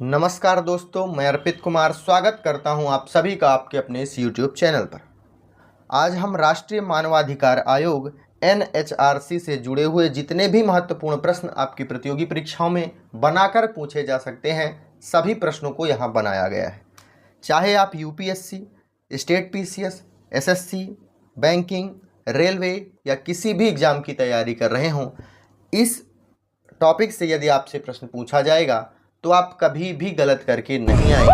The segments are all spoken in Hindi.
नमस्कार दोस्तों, मैं अर्पित कुमार स्वागत करता हूं आप सभी का आपके अपने इस YouTube चैनल पर। आज हम राष्ट्रीय मानवाधिकार आयोग NHRC से जुड़े हुए जितने भी महत्वपूर्ण प्रश्न आपकी प्रतियोगी परीक्षाओं में बनाकर पूछे जा सकते हैं, सभी प्रश्नों को यहां बनाया गया है। चाहे आप UPSC, state PCS, SSC, banking, railway या किसी भी एग्जाम की तैयारी कर रहे हों, इस टॉपिक से यदि आपसे प्रश्न पूछा जाएगा तो आप कभी भी गलत करके नहीं आएंगे।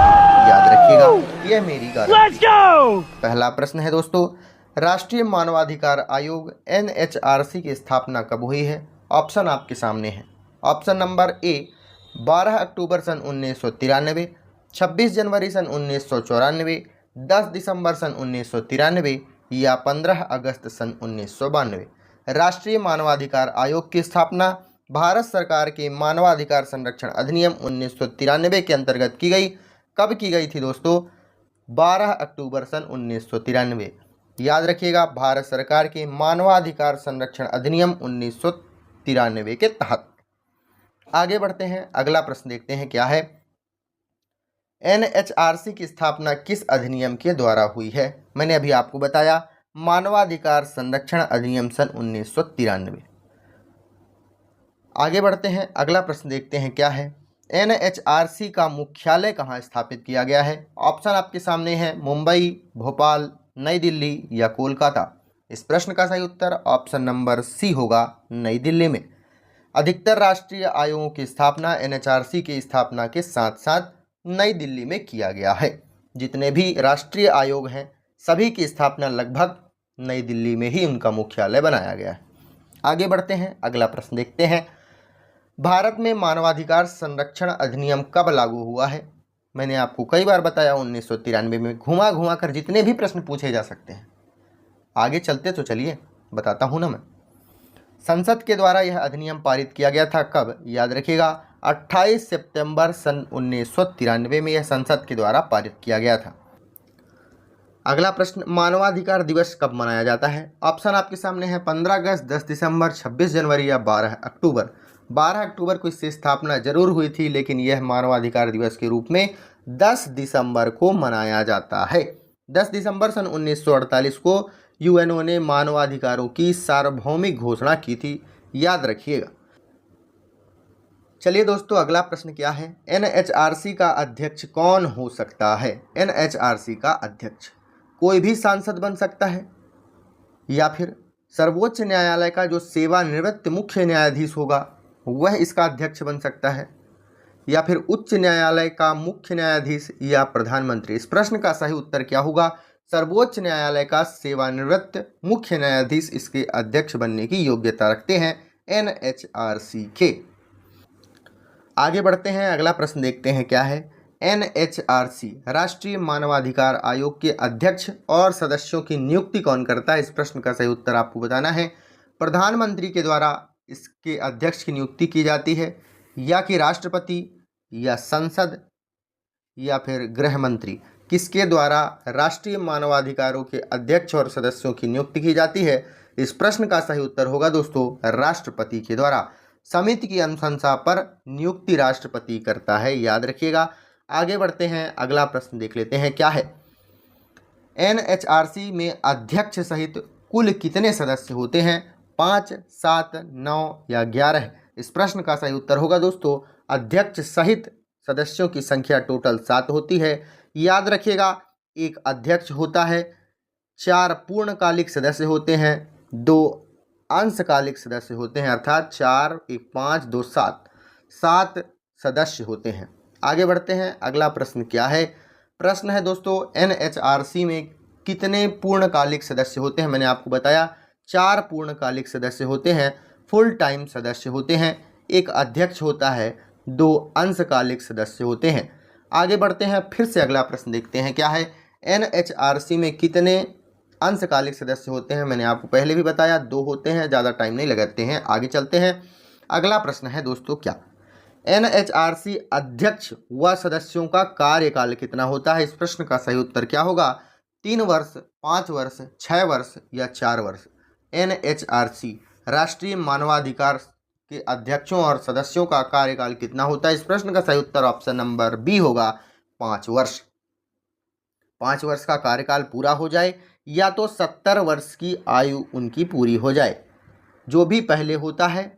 याद रखिएगा, यह मेरी गारंटी। पहला प्रश्न है दोस्तों, राष्ट्रीय मानवाधिकार आयोग NHRC की स्थापना कब हुई है? ऑप्शन आपके सामने है। ऑप्शन नंबर ए 12 अक्टूबर सन 1993, 26 जनवरी सन 1994, 10 दिसंबर सन 1993 या 15 अगस्त सन 1992। राष्ट्रीय मानवाधिकार आयोग की स्थापना भारत सरकार के मानवाधिकार संरक्षण अधिनियम 1993 के अंतर्गत की गई। कब की गई थी दोस्तों? 12 अक्टूबर सन 1993। याद रखिएगा, भारत सरकार के मानवाधिकार संरक्षण अधिनियम 1993 के तहत। आगे बढ़ते हैं, अगला प्रश्न देखते हैं क्या है। NHRC की स्थापना किस अधिनियम के द्वारा हुई है? मैंने अभी आपको बताया, मानवाधिकार संरक्षण अधिनियम सन 1993। आगे बढ़ते हैं, अगला प्रश्न देखते हैं क्या है। NHRC का मुख्यालय कहाँ स्थापित किया गया है? ऑप्शन आपके सामने है, मुंबई, भोपाल, नई दिल्ली या कोलकाता। इस प्रश्न का सही उत्तर ऑप्शन नंबर सी होगा, नई दिल्ली में। अधिकतर राष्ट्रीय आयोगों की स्थापना NHRC की स्थापना के साथ साथ नई दिल्ली में किया गया है। जितने भी राष्ट्रीय आयोग हैं, सभी की स्थापना लगभग नई दिल्ली में ही उनका मुख्यालय बनाया गया है। आगे बढ़ते हैं, अगला प्रश्न देखते हैं। भारत में मानवाधिकार संरक्षण अधिनियम कब लागू हुआ है? मैंने आपको कई बार बताया, 1993 में। घुमा घुमा कर जितने भी प्रश्न पूछे जा सकते हैं। आगे चलते तो चलिए बताता हूं ना मैं। संसद के द्वारा यह अधिनियम पारित किया गया था कब? याद रखिएगा, 28 सितंबर सन 1993 में यह संसद के द्वारा पारित किया गया था। अगला प्रश्न, मानवाधिकार दिवस कब मनाया जाता है? ऑप्शन आपके सामने है, 15 अगस्त, 10 दिसंबर, 26 जनवरी या 12 अक्टूबर। 12 अक्टूबर को इससे स्थापना जरूर हुई थी, लेकिन यह मानवाधिकार दिवस के रूप में 10 दिसंबर को मनाया जाता है। 10 दिसंबर सन 1948 को UNO ने मानवाधिकारों की सार्वभौमिक घोषणा की थी। याद रखिएगा। चलिए दोस्तों, अगला प्रश्न क्या है। NHRC का अध्यक्ष कौन हो सकता है? NHRC का अध्यक्ष कोई भी सांसद बन सकता है, या फिर सर्वोच्च न्यायालय का जो सेवानिवृत्त मुख्य न्यायाधीश होगा वह इसका अध्यक्ष बन सकता है, या फिर उच्च न्यायालय का मुख्य न्यायाधीश या प्रधानमंत्री। इस प्रश्न का सही उत्तर क्या होगा? सर्वोच्च न्यायालय का सेवानिवृत्त मुख्य न्यायाधीश इसके अध्यक्ष बनने की योग्यता रखते हैं NHRC के। आगे बढ़ते हैं, अगला प्रश्न देखते हैं क्या है। NHRC राष्ट्रीय मानवाधिकार आयोग के अध्यक्ष और सदस्यों की नियुक्ति कौन करता है? इस प्रश्न का सही उत्तर आपको बताना है। प्रधानमंत्री के द्वारा इसके अध्यक्ष की नियुक्ति की जाती है, या कि राष्ट्रपति या संसद या फिर गृह मंत्री। किसके द्वारा राष्ट्रीय मानवाधिकारों के अध्यक्ष और सदस्यों की नियुक्ति की जाती है? इस प्रश्न का सही उत्तर होगा दोस्तों, राष्ट्रपति के द्वारा। समिति की अनुशंसा पर नियुक्ति राष्ट्रपति करता है। याद रखिएगा। आगे बढ़ते हैं, अगला प्रश्न देख लेते हैं क्या है। NHRC में अध्यक्ष सहित कुल कितने सदस्य होते हैं? 5, 7, 9 या 11? इस प्रश्न का सही उत्तर होगा दोस्तों, अध्यक्ष सहित सदस्यों की संख्या टोटल 7 होती है। याद रखिएगा, एक अध्यक्ष होता है, 4 पूर्णकालिक सदस्य होते हैं, 2 अंशकालिक सदस्य होते हैं, अर्थात 4, 1, 5, 2, 7 सदस्य होते हैं। आगे बढ़ते हैं, अगला प्रश्न क्या है। प्रश्न है दोस्तों, NHRC में कितने पूर्णकालिक सदस्य होते हैं? मैंने आपको बताया, 4 पूर्णकालिक सदस्य होते हैं, फुल टाइम सदस्य होते हैं, एक अध्यक्ष होता है, 2 अंशकालिक सदस्य होते हैं। आगे बढ़ते हैं, फिर से अगला प्रश्न देखते हैं क्या है। NHRC में कितने अंशकालिक सदस्य होते हैं? मैंने आपको पहले भी बताया, 2 होते हैं, ज़्यादा टाइम नहीं लगाते हैं। आगे चलते हैं, अगला प्रश्न है दोस्तों क्या। NHRC अध्यक्ष व सदस्यों का कार्यकाल कितना होता है? इस प्रश्न का सही उत्तर क्या होगा? 3 वर्ष, 5 वर्ष, 6 वर्ष या 4 वर्ष। NHRC राष्ट्रीय मानवाधिकार के अध्यक्षों और सदस्यों का कार्यकाल कितना होता है? इस प्रश्न का सही उत्तर ऑप्शन नंबर बी होगा, 5 वर्ष। 5 वर्ष का कार्यकाल पूरा हो जाए या तो 70 वर्ष की आयु उनकी पूरी हो जाए, जो भी पहले होता है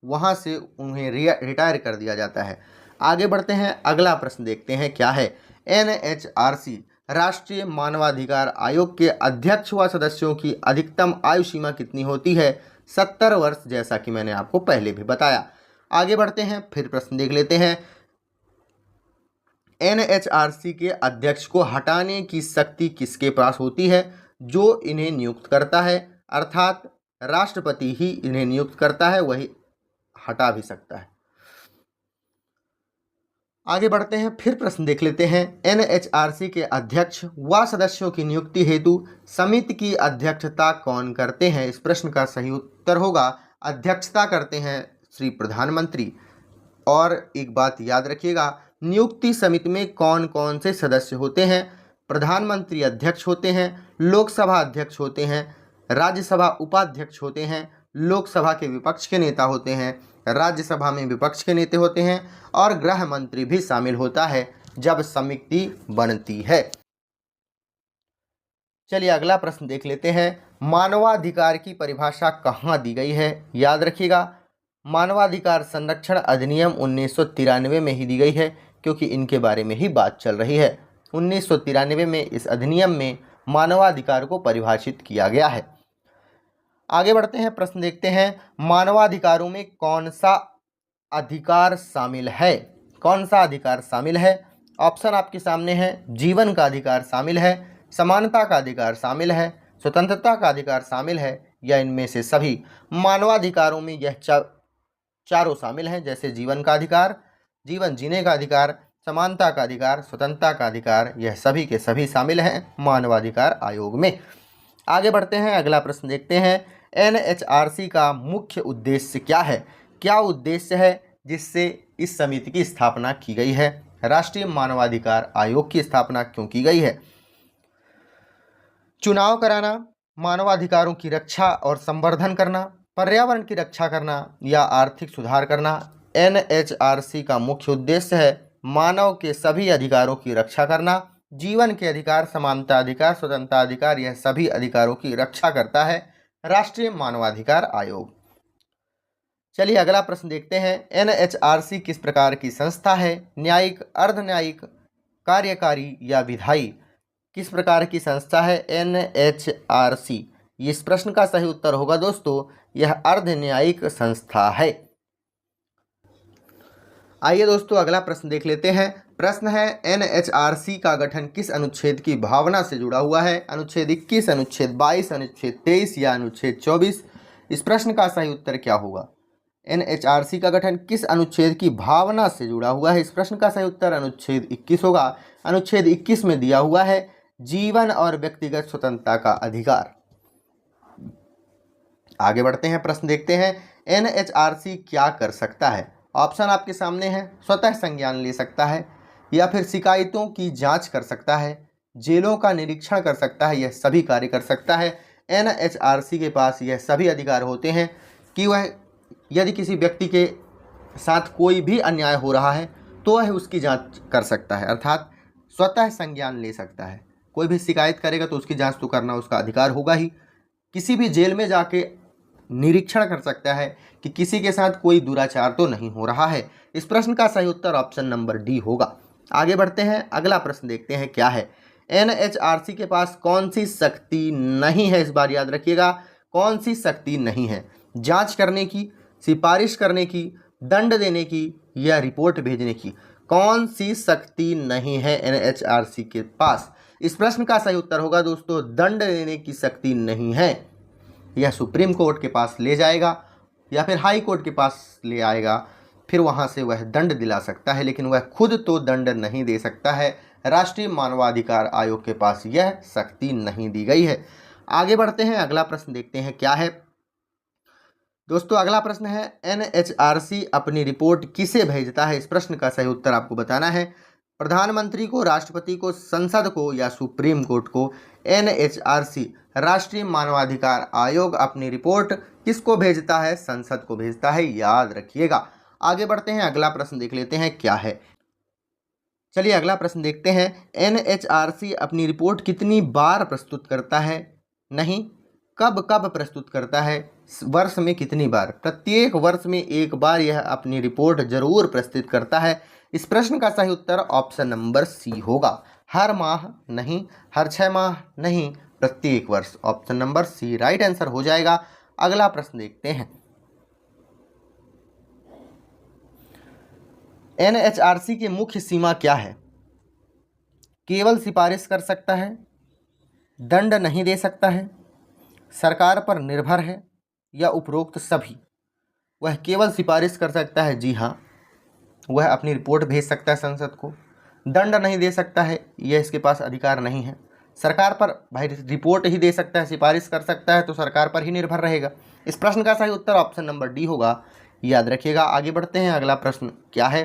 वहाँ से उन्हें रिटायर कर दिया जाता है। आगे बढ़ते हैं, अगला प्रश्न देखते हैं क्या है। NHRC राष्ट्रीय मानवाधिकार आयोग के अध्यक्ष व सदस्यों की अधिकतम आयु सीमा कितनी होती है? 70 वर्ष, जैसा कि मैंने आपको पहले भी बताया। आगे बढ़ते हैं, फिर प्रश्न देख लेते हैं। NHRC के अध्यक्ष को हटाने की शक्ति किसके पास होती है? जो इन्हें नियुक्त करता है, अर्थात राष्ट्रपति ही इन्हें नियुक्त करता है, वही हटा भी सकता है। आगे बढ़ते हैं, फिर प्रश्न देख लेते हैं। NHRC के अध्यक्ष व सदस्यों की नियुक्ति हेतु समिति की अध्यक्षता कौन करते हैं? इस प्रश्न का सही उत्तर होगा, अध्यक्षता करते हैं श्री प्रधानमंत्री। और एक बात याद रखिएगा, नियुक्ति समिति में कौन कौन से सदस्य होते हैं? प्रधानमंत्री अध्यक्ष होते हैं, लोकसभा अध्यक्ष होते हैं, राज्यसभा उपाध्यक्ष होते हैं, लोकसभा के विपक्ष के नेता होते हैं, राज्यसभा में विपक्ष के नेता होते हैं, और गृह मंत्री भी शामिल होता है जब समिति बनती है। चलिए अगला प्रश्न देख लेते हैं। मानवाधिकार की परिभाषा कहाँ दी गई है? याद रखिएगा, मानवाधिकार संरक्षण अधिनियम 1993 में ही दी गई है, क्योंकि इनके बारे में ही बात चल रही है। 1993 में इस अधिनियम में मानवाधिकार को परिभाषित किया गया है। आगे बढ़ते हैं, प्रश्न देखते हैं। मानवाधिकारों में कौन सा अधिकार शामिल है? कौन सा अधिकार शामिल है? ऑप्शन आपके सामने है। जीवन का अधिकार शामिल है, समानता का अधिकार शामिल है, स्वतंत्रता का अधिकार शामिल है, या इनमें से सभी? मानवाधिकारों में यह चारों शामिल हैं, जैसे जीवन का अधिकार, जीवन जीने का अधिकार, समानता का अधिकार, स्वतंत्रता का अधिकार, यह सभी के सभी शामिल हैं मानवाधिकार आयोग में। आगे बढ़ते हैं, अगला प्रश्न देखते हैं। NHRC का मुख्य उद्देश्य क्या है? क्या उद्देश्य है जिससे इस समिति की स्थापना की गई है? राष्ट्रीय मानवाधिकार आयोग की स्थापना क्यों की गई है? चुनाव कराना, मानवाधिकारों की रक्षा और संवर्धन करना, पर्यावरण की रक्षा करना, या आर्थिक सुधार करना? NHRC का मुख्य उद्देश्य है मानव के सभी अधिकारों की रक्षा करना। जीवन के अधिकार, समानता अधिकार, स्वतंत्रता अधिकार, यह सभी अधिकारों की रक्षा करता है राष्ट्रीय मानवाधिकार आयोग। चलिए अगला प्रश्न देखते हैं। NHRC किस प्रकार की संस्था है? न्यायिक, अर्धन्यायिक, कार्यकारी या विधायी? किस प्रकार की संस्था है NHRC? इस प्रश्न का सही उत्तर होगा दोस्तों, यह अर्धन्यायिक संस्था है। आइए दोस्तों अगला प्रश्न देख लेते हैं। प्रश्न है, NHRC का गठन किस अनुच्छेद की भावना से जुड़ा हुआ है? अनुच्छेद 21, अनुच्छेद 22, अनुच्छेद 23 या अनुच्छेद 24? इस प्रश्न का सही उत्तर क्या होगा? NHRC का गठन किस अनुच्छेद की भावना से जुड़ा हुआ है? इस प्रश्न का सही उत्तर अनुच्छेद 21 होगा। अनुच्छेद 21 में दिया हुआ है जीवन और व्यक्तिगत स्वतंत्रता का अधिकार। आगे बढ़ते हैं, प्रश्न देखते हैं। NHRC क्या कर सकता है? ऑप्शन आपके सामने है। स्वतः संज्ञान ले सकता है, या फिर शिकायतों की जांच कर सकता है, जेलों का निरीक्षण कर सकता है, यह सभी कार्य कर सकता है। NHRC के पास यह सभी अधिकार होते हैं कि वह यदि किसी व्यक्ति के साथ कोई भी अन्याय हो रहा है तो वह उसकी जांच कर सकता है, अर्थात स्वतः संज्ञान ले सकता है। कोई भी शिकायत करेगा तो उसकी जांच तो करना उसका अधिकार होगा ही। किसी भी जेल में जाके निरीक्षण कर सकता है कि किसी के साथ कोई दुराचार तो नहीं हो रहा है। इस प्रश्न का सही उत्तर ऑप्शन नंबर डी होगा। आगे बढ़ते हैं, अगला प्रश्न देखते हैं क्या है। NHRC के पास कौन सी शक्ति नहीं है? इस बार याद रखिएगा, कौन सी शक्ति नहीं है? जांच करने की, सिफारिश करने की, दंड देने की, या रिपोर्ट भेजने की? कौन सी शक्ति नहीं है NHRC के पास? इस प्रश्न का सही उत्तर होगा दोस्तों, दंड देने की शक्ति नहीं है। यह सुप्रीम कोर्ट के पास ले जाएगा या फिर हाई कोर्ट के पास ले आएगा, फिर वहां से वह दंड दिला सकता है, लेकिन वह खुद तो दंड नहीं दे सकता है। राष्ट्रीय मानवाधिकार आयोग के पास यह शक्ति नहीं दी गई है। आगे बढ़ते हैं, अगला प्रश्न देखते हैं क्या है दोस्तों। अगला प्रश्न है, NHRC अपनी रिपोर्ट किसे भेजता है? इस प्रश्न का सही उत्तर आपको बताना है। प्रधानमंत्री को, राष्ट्रपति को, संसद को, या सुप्रीम कोर्ट को? NHRC राष्ट्रीय मानवाधिकार आयोग अपनी रिपोर्ट किसको भेजता है? संसद को भेजता है, याद रखिएगा। आगे बढ़ते हैं, अगला प्रश्न देख लेते हैं क्या है। चलिए अगला प्रश्न देखते हैं। एनएचआरसी अपनी रिपोर्ट कितनी बार प्रस्तुत करता है? नहीं, कब कब प्रस्तुत करता है? वर्ष में कितनी बार? प्रत्येक वर्ष में एक बार यह अपनी रिपोर्ट जरूर प्रस्तुत करता है। इस प्रश्न का सही उत्तर ऑप्शन नंबर सी होगा। हर माह नहीं, हर 6 माह नहीं, प्रत्येक वर्ष। Option number C right answer हो जाएगा। अगला प्रश्न देखते हैं। एनएचआरसी की मुख्य सीमा क्या है? केवल सिफारिश कर सकता है, दंड नहीं दे सकता है, सरकार पर निर्भर है, या उपरोक्त सभी? वह केवल सिफारिश कर सकता है, जी हाँ। वह अपनी रिपोर्ट भेज सकता है संसद को। दंड नहीं दे सकता है, यह इसके पास अधिकार नहीं है। सरकार पर भाई रिपोर्ट ही दे सकता है, सिफारिश कर सकता है तो सरकार पर ही निर्भर रहेगा। इस प्रश्न का सही उत्तर ऑप्शन नंबर डी होगा, याद रखिएगा। आगे बढ़ते हैं, अगला प्रश्न क्या है।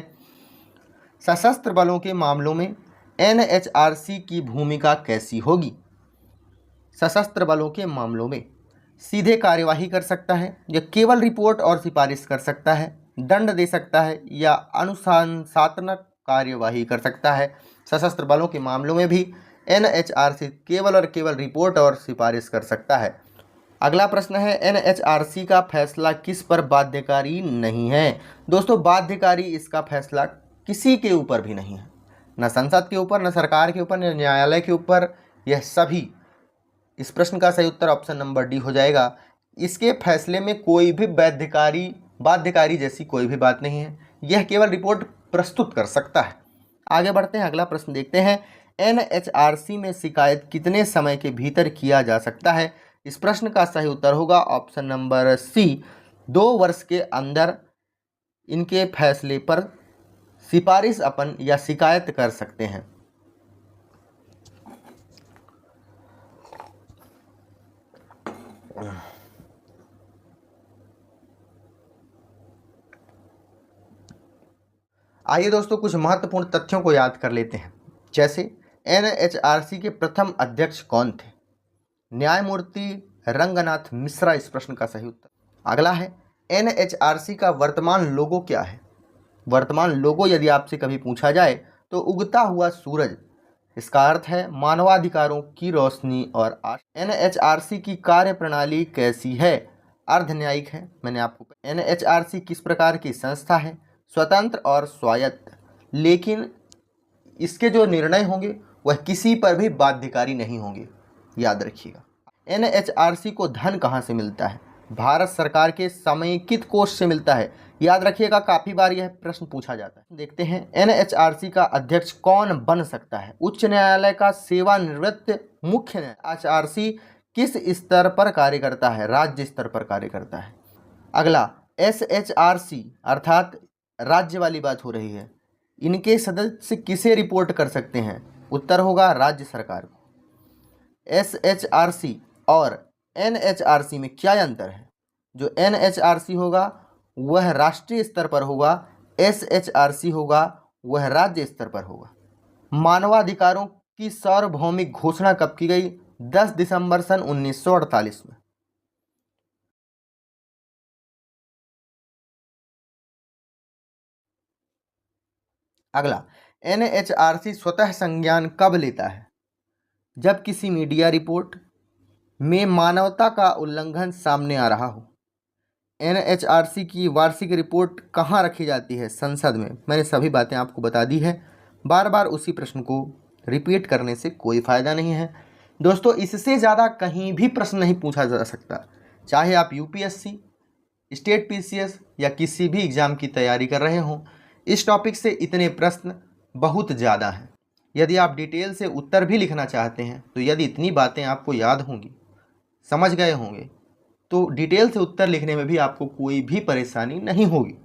सशस्त्र बलों के मामलों में एनएचआरसी की भूमिका कैसी होगी? सशस्त्र बलों के मामलों में सीधे कार्यवाही कर सकता है, या केवल रिपोर्ट और सिफारिश कर सकता है, दंड दे सकता है, या अनुशासनात्मक कार्यवाही कर सकता है? सशस्त्र बलों के मामलों में भी एनएचआरसी केवल और केवल रिपोर्ट और सिफारिश कर सकता है। अगला प्रश्न है, एनएचआरसी का फैसला किस पर बाध्यकारी नहीं है? दोस्तों, बाध्यकारी इसका फैसला किसी के ऊपर भी नहीं है, न संसद के ऊपर, न सरकार के ऊपर, न न्यायालय के ऊपर, यह सभी। इस प्रश्न का सही उत्तर ऑप्शन नंबर डी हो जाएगा। इसके फैसले में कोई भी बाध्यकारी जैसी कोई भी बात नहीं है, यह केवल रिपोर्ट प्रस्तुत कर सकता है। आगे बढ़ते हैं, अगला प्रश्न देखते हैं। एनएचआरसी में शिकायत कितने समय के भीतर किया जा सकता है? इस प्रश्न का सही उत्तर होगा ऑप्शन नंबर सी, 2 वर्ष के अंदर इनके फैसले पर सिफारिश अपन या शिकायत कर सकते हैं। आइए दोस्तों, कुछ महत्वपूर्ण तथ्यों को याद कर लेते हैं। जैसे एनएचआरसी के प्रथम अध्यक्ष कौन थे? न्यायमूर्ति रंगनाथ मिश्रा इस प्रश्न का सही उत्तर। अगला है, एनएचआरसी का वर्तमान लोगो क्या है? वर्तमान लोगो यदि आपसे कभी पूछा जाए तो उगता हुआ सूरज, इसका अर्थ है मानवाधिकारों की रोशनी और आशा। एनएचआरसी की कार्यप्रणाली कैसी है? अर्ध न्यायिक है। मैंने आपको एनएचआरसी किस प्रकार की संस्था है? स्वतंत्र और स्वायत्त, लेकिन इसके जो निर्णय होंगे वह किसी पर भी बाध्यकारी नहीं होंगे, याद रखिएगा। एनएचआरसी को धन कहाँ से मिलता है? भारत सरकार के समेकित कोष से मिलता है, याद रखिएगा। काफ़ी बार यह प्रश्न पूछा जाता है। देखते हैं, एनएचआरसी का अध्यक्ष कौन बन सकता है? उच्च न्यायालय का सेवानिवृत्त मुख्य न्यायाधीश। एनएचआरसी किस स्तर पर कार्य करता है? राज्य स्तर पर कार्य करता है। अगला, एसएचआरसी अर्थात राज्य वाली बात हो रही है, इनके सदस्य किसे रिपोर्ट कर सकते हैं? उत्तर होगा राज्य सरकार को। एसएचआरसी और एनएचआरसी में क्या अंतर है? जो एनएचआरसी होगा वह राष्ट्रीय स्तर पर होगा, एसएचआरसी होगा वह राज्य स्तर पर होगा। मानवाधिकारों की सार्वभौमिक घोषणा कब की गई? 10 दिसंबर सन 1948 में। अगला, एनएचआरसी स्वतः संज्ञान कब लेता है? जब किसी मीडिया रिपोर्ट में मानवता का उल्लंघन सामने आ रहा हो। एनएचआरसी की वार्षिक रिपोर्ट कहाँ रखी जाती है? संसद में। मैंने सभी बातें आपको बता दी है, बार बार उसी प्रश्न को रिपीट करने से कोई फ़ायदा नहीं है। दोस्तों, इससे ज़्यादा कहीं भी प्रश्न नहीं पूछा जा सकता, चाहे आप यूपीएससी, स्टेट पीसीएस या किसी भी एग्ज़ाम की तैयारी कर रहे हों। इस टॉपिक से इतने प्रश्न बहुत ज़्यादा हैं। यदि आप डिटेल से उत्तर भी लिखना चाहते हैं तो यदि इतनी बातें आपको याद होंगी, समझ गए होंगे, तो डिटेल से उत्तर लिखने में भी आपको कोई भी परेशानी नहीं होगी।